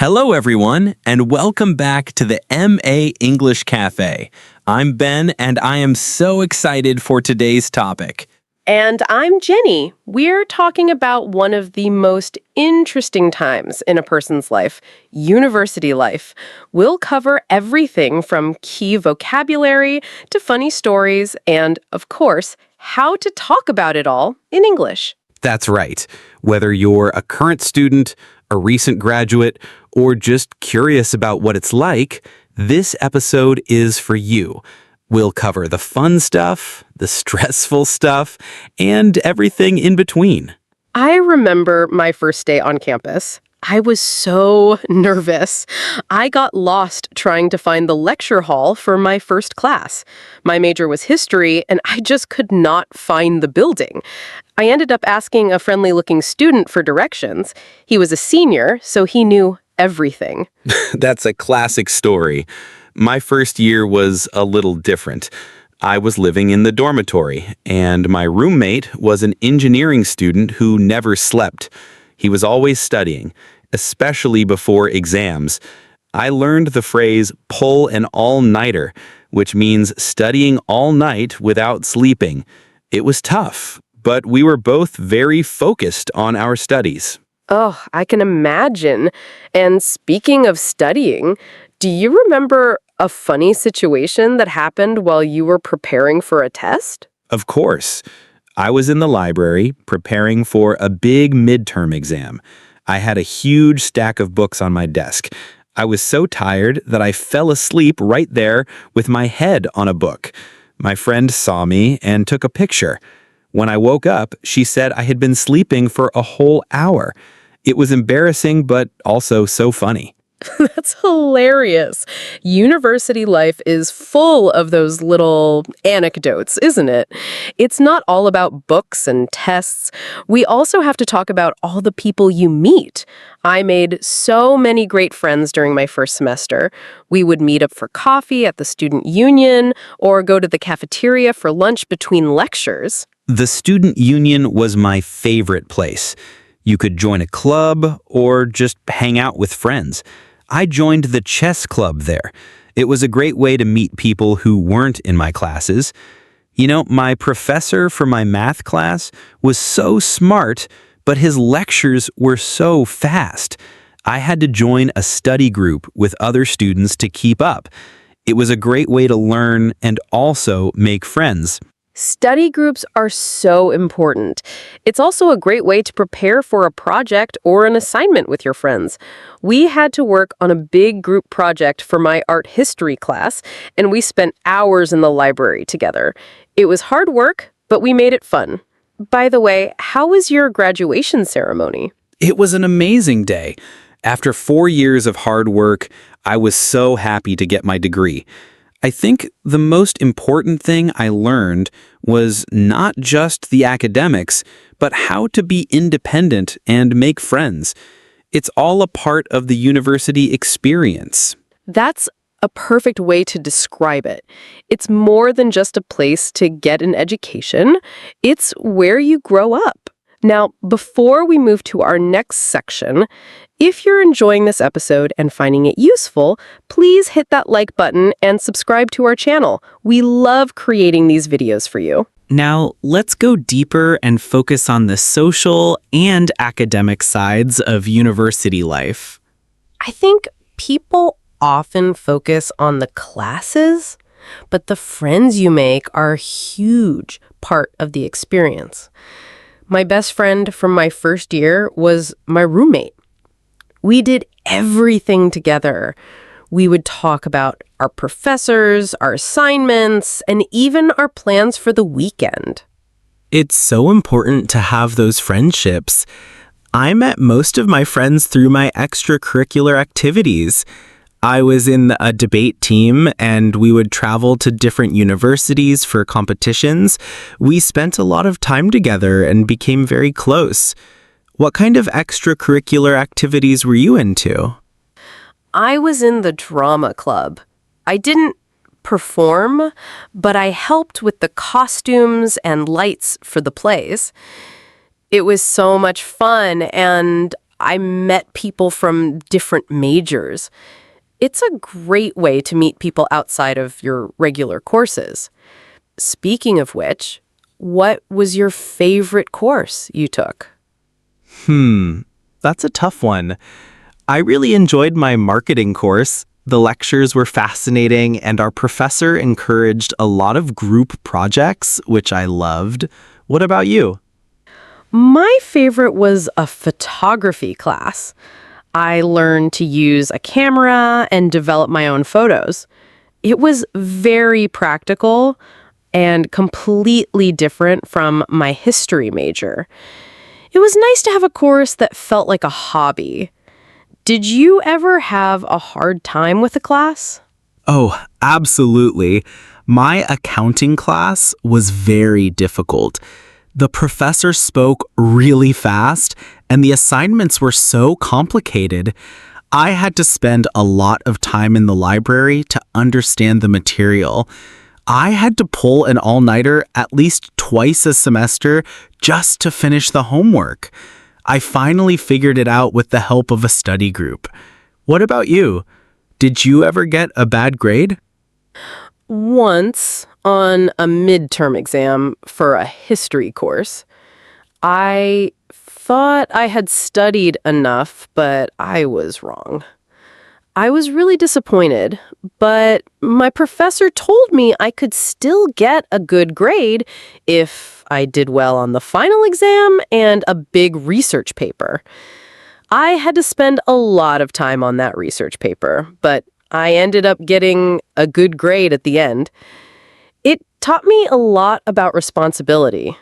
Hello, everyone, and welcome back to the MA English Cafe. I'm Ben, and I am so excited for today's topic. And I'm Jenny. We're talking about one of the most interesting times in a person's life, university life. We'll cover everything from key vocabulary to funny stories and, of course, how to talk about it all in English. That's right. Whether you're a current student, a recent graduate, or just curious about what it's like, this episode is for you. We'll cover the fun stuff, the stressful stuff, and everything in between. I remember my first day on campus. I was so nervous. I got lost trying to find the lecture hall for my first class. My major was history, and I just could not find the building. I ended up asking a friendly-looking student for directions. He was a senior, so he knew everything. That's a classic story. My first year was a little different. I was living in the dormitory, and my roommate was an engineering student who never slept. He was always studying, especially before exams. I learned the phrase pull an all-nighter, which means studying all night without sleeping. It was tough, but we were both very focused on our studies. Oh, I can imagine. And speaking of studying, do you remember a funny situation that happened while you were preparing for a test? Of course. I was in the library preparing for a big midterm exam. I had a huge stack of books on my desk. I was so tired that I fell asleep right there with my head on a book. My friend saw me and took a picture. When I woke up, she said I had been sleeping for a whole hour. It was embarrassing, but also so funny. That's hilarious. University life is full of those little anecdotes, isn't it? It's not all about books and tests. We also have to talk about all the people you meet. I made so many great friends during my first semester. We would meet up for coffee at the student union or go to the cafeteria for lunch between lectures. The student union was my favorite place. You could join a club or just hang out with friends. I joined the chess club there. It was a great way to meet people who weren't in my classes. You know, my professor for my math class was so smart, but his lectures were so fast. I had to join a study group with other students to keep up. It was a great way to learn and also make friends. Study groups are so important. It's also a great way to prepare for a project or an assignment with your friends. We had to work on a big group project for my art history class, and we spent hours in the library together. It was hard work, but we made it fun. By the way, how was your graduation ceremony? It was an amazing day. After 4 years of hard work, I was so happy to get my degree. I think the most important thing I learned was not just the academics, but how to be independent and make friends. It's all a part of the university experience. That's a perfect way to describe it. It's more than just a place to get an education. It's where you grow up. Now, before we move to our next section, if you're enjoying this episode and finding it useful, please hit that like button and subscribe to our channel. We love creating these videos for you. Now, let's go deeper and focus on the social and academic sides of university life. I think people often focus on the classes, but the friends you make are a huge part of the experience. My best friend from my first year was my roommate. We did everything together. We would talk about our professors, our assignments, and even our plans for the weekend. It's so important to have those friendships. I met most of my friends through my extracurricular activities. I was in a debate team, and we would travel to different universities for competitions. We spent a lot of time together and became very close. What kind of extracurricular activities were you into? I was in the drama club. I didn't perform, but I helped with the costumes and lights for the plays. It was so much fun, and I met people from different majors. It's a great way to meet people outside of your regular courses. Speaking of which, what was your favorite course you took? That's a tough one. I really enjoyed my marketing course. The lectures were fascinating, and our professor encouraged a lot of group projects, which I loved. What about you? My favorite was a photography class. I learned to use a camera and develop my own photos. It was very practical and completely different from my history major. It was nice to have a course that felt like a hobby. Did you ever have a hard time with a class? Oh, absolutely. My accounting class was very difficult. The professor spoke really fast, and the assignments were so complicated. I had to spend a lot of time in the library to understand the material. I had to pull an all-nighter at least twice a semester just to finish the homework. I finally figured it out with the help of a study group. What about you? Did you ever get a bad grade? Once, on a midterm exam for a history course, I thought I had studied enough, but I was wrong. I was really disappointed, but my professor told me I could still get a good grade if I did well on the final exam and a big research paper. I had to spend a lot of time on that research paper, but I ended up getting a good grade at the end. It taught me a lot about responsibility.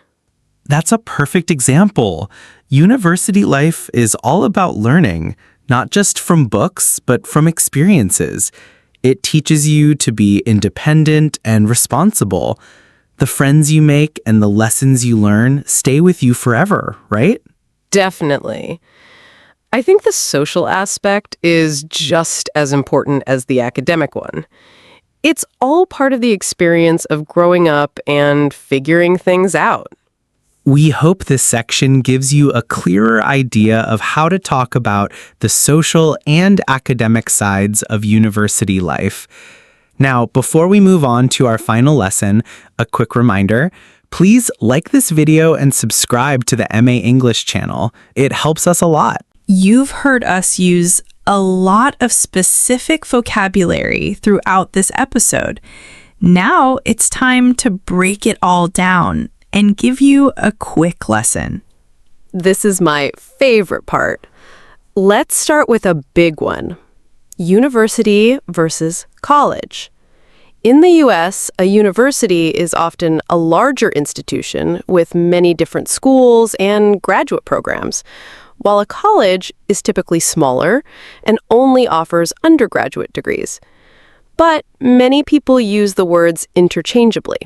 That's a perfect example. University life is all about learning, not just from books, but from experiences. It teaches you to be independent and responsible. The friends you make and the lessons you learn stay with you forever, right? Definitely. I think the social aspect is just as important as the academic one. It's all part of the experience of growing up and figuring things out. We hope this section gives you a clearer idea of how to talk about the social and academic sides of university life. Now, before we move on to our final lesson, a quick reminder, please like this video and subscribe to the MA English channel. It helps us a lot. You've heard us use a lot of specific vocabulary throughout this episode. Now it's time to break it all down and give you a quick lesson. This is my favorite part. Let's start with a big one. University versus college. In the US, a university is often a larger institution with many different schools and graduate programs, while a college is typically smaller and only offers undergraduate degrees. But many people use the words interchangeably.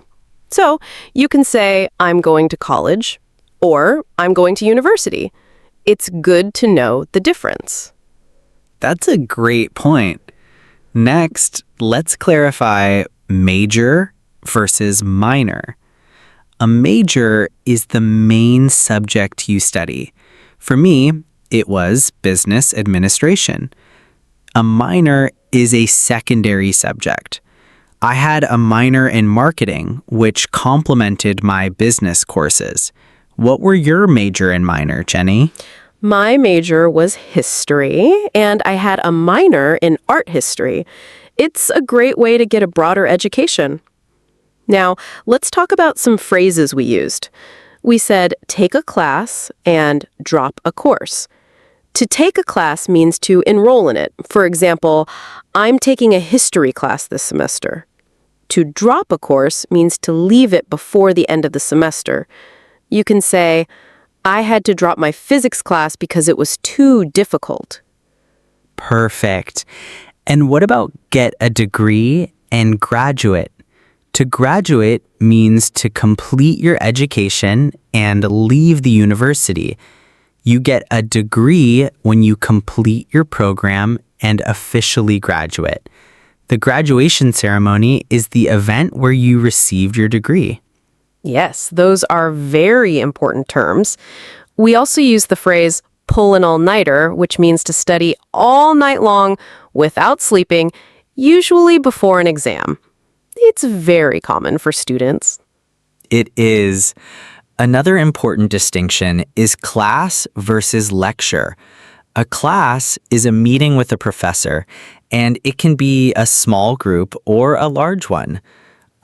So you can say, I'm going to college, or I'm going to university. It's good to know the difference. That's a great point. Next, let's clarify major versus minor. A major is the main subject you study. For me, it was business administration. A minor is a secondary subject. I had a minor in marketing, which complemented my business courses. What were your major and minor, Jenny? My major was history, and I had a minor in art history. It's a great way to get a broader education. Now, let's talk about some phrases we used. We said, take a class and drop a course. To take a class means to enroll in it. For example, I'm taking a history class this semester. To drop a course means to leave it before the end of the semester. You can say, I had to drop my physics class because it was too difficult. Perfect. And what about get a degree and graduate? To graduate means to complete your education and leave the university. You get a degree when you complete your program and officially graduate. The graduation ceremony is the event where you received your degree. Yes, those are very important terms. We also use the phrase pull an all-nighter, which means to study all night long without sleeping, usually before an exam. It's very common for students. It is. Another important distinction is class versus lecture. A class is a meeting with a professor, and it can be a small group or a large one.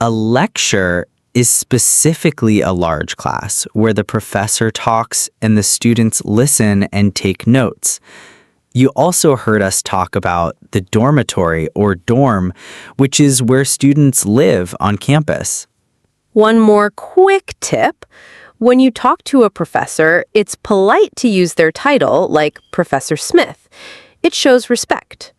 A lecture is specifically a large class where the professor talks and the students listen and take notes. You also heard us talk about the dormitory or dorm, which is where students live on campus. One more quick tip. When you talk to a professor, it's polite to use their title, like Professor Smith. It shows respect.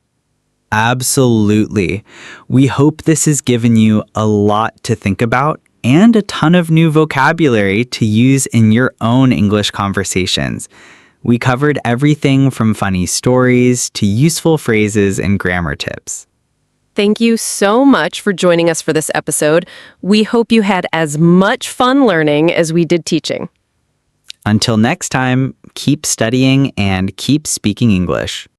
Absolutely. We hope this has given you a lot to think about and a ton of new vocabulary to use in your own English conversations. We covered everything from funny stories to useful phrases and grammar tips. Thank you so much for joining us for this episode. We hope you had as much fun learning as we did teaching. Until next time, keep studying and keep speaking English.